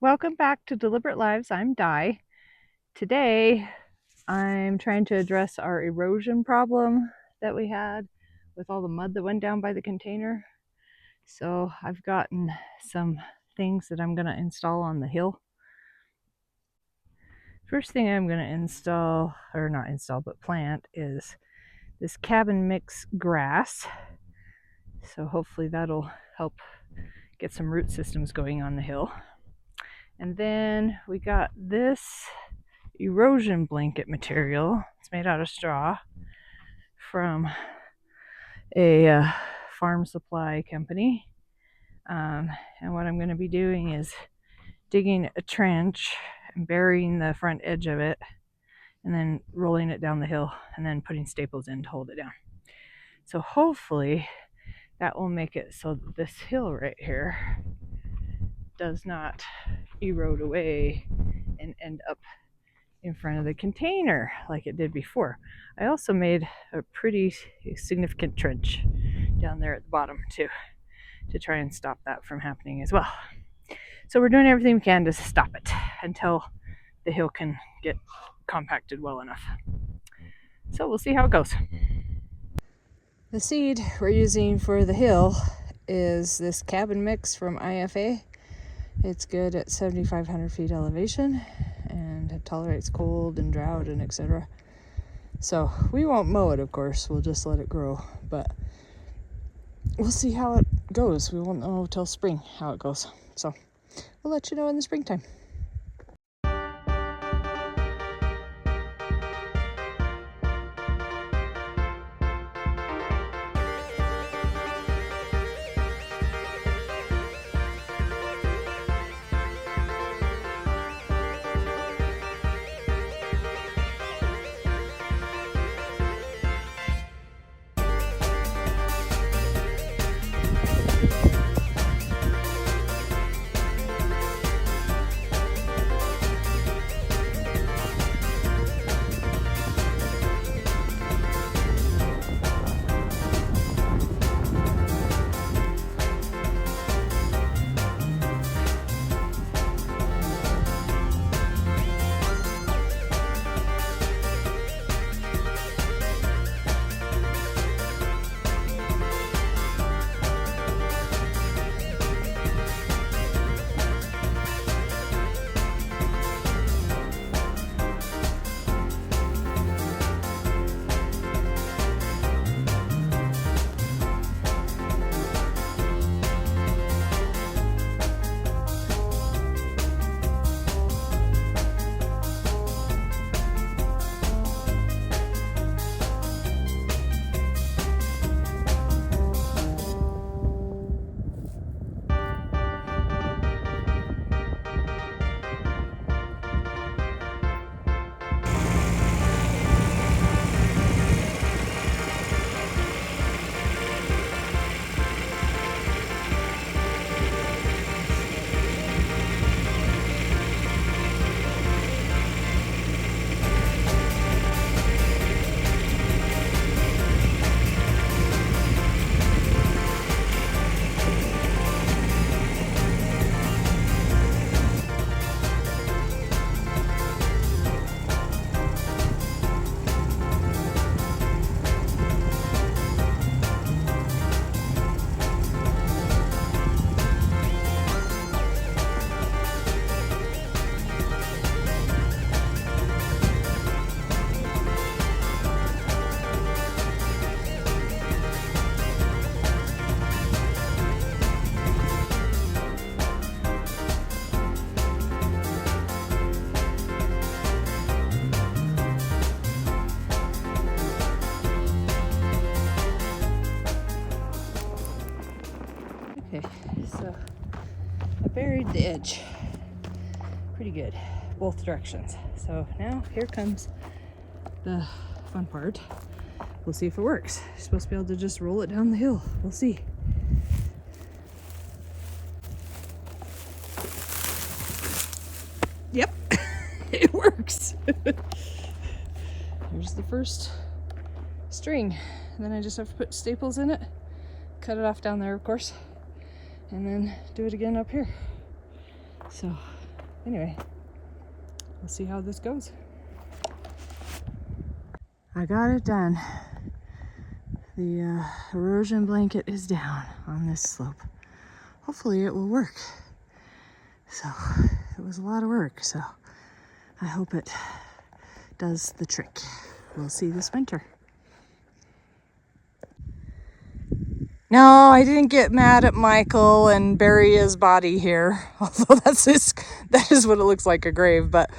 Welcome back to Deliberate Lives. I'm Di. Today, I'm trying to address our erosion problem that we had with all the mud that went down by the container. So I've gotten some things that I'm going to install on the hill. First thing I'm going to install, or not install, but plant is this cabin mix grass. So hopefully that'll help get some root systems going on the hill. And then we got this erosion blanket material. It's made out of straw from a farm supply company. And what I'm going to be doing is digging a trench and burying the front edge of it and then rolling it down the hill and then putting staples in to hold it down. So hopefully that will make it so that this hill right here does not erode away and end up in front of the container like it did before. I also made a pretty significant trench down there at the bottom too, to try and stop that from happening as well. So we're doing everything we can to stop it until the hill can get compacted well enough. So we'll see how it goes. The seed we're using for the hill is this cabin mix from IFA. It's good at 7,500 feet elevation and it tolerates cold and drought and etc. So we won't mow it, of course. We'll just let it grow, but we'll see how it goes. We won't know till spring how it goes. So we'll let you know in the springtime. Okay, so I buried the edge pretty good, both directions. So now here comes the fun part. We'll see if it works. You're supposed to be able to just roll it down the hill. We'll see. Yep, it works. Here's the first string. And then I just have to put staples in it, cut it off down there, of course, and then do it again up here. So anyway, we'll see how this goes. I got it done. The erosion blanket is down on this slope. Hopefully it will work. So it was a lot of work, so I hope it does the trick. We'll see this winter. No, I didn't get mad at Michael and bury his body here, although that is what it looks like, a grave, but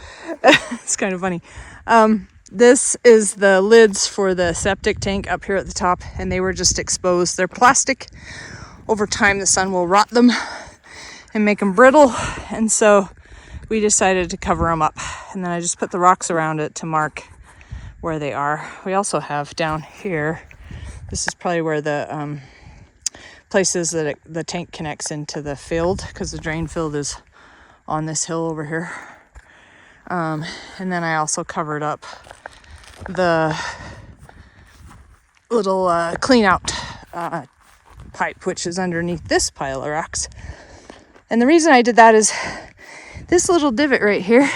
it's kind of funny. This is the lids for the septic tank up here at the top, and they were just exposed. They're plastic. Over time, the sun will rot them and make them brittle, and so we decided to cover them up. And then I just put the rocks around it to mark where they are. We also have down here, this is probably where the places that the tank connects into the field, because the drain field is on this hill over here. And then I also covered up the little clean out pipe, which is underneath this pile of rocks. And the reason I did that is this little divot right here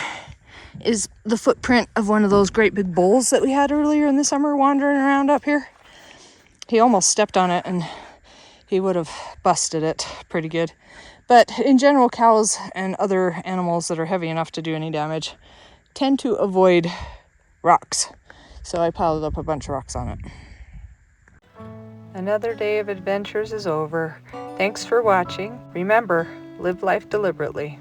is the footprint of one of those great big bulls that we had earlier in the summer wandering around up here. He almost stepped on it and he would have busted it pretty good. But in general, cows and other animals that are heavy enough to do any damage tend to avoid rocks. So I piled up a bunch of rocks on it. Another day of adventures is over. Thanks for watching. Remember, live life deliberately.